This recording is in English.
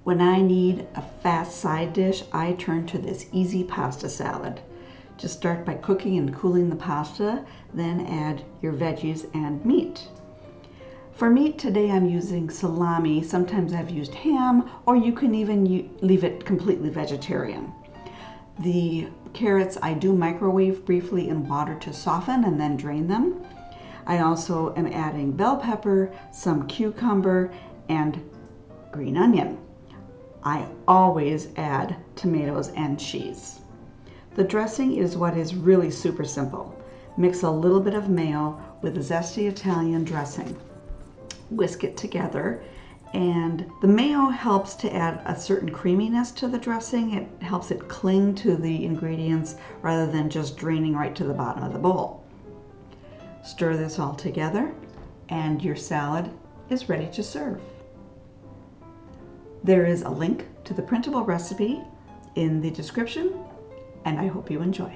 When I need a fast side dish, I turn to this easy pasta salad. Just start by cooking and cooling the pasta, then add your veggies and meat. For meat today I'm using salami, sometimes I've used ham, or you can even leave it completely vegetarian. The carrots I do microwave briefly in water to soften and then drain them. I also am adding bell pepper, some cucumber, and green onion. I always add tomatoes and cheese. The dressing is what is really super simple. Mix a little bit of mayo with a zesty Italian dressing. Whisk it together, and the mayo helps to add a certain creaminess to the dressing. It helps it cling to the ingredients rather than just draining right to the bottom of the bowl. Stir this all together and your salad is ready to serve. There is a link to the printable recipe in the description, and I hope you enjoy.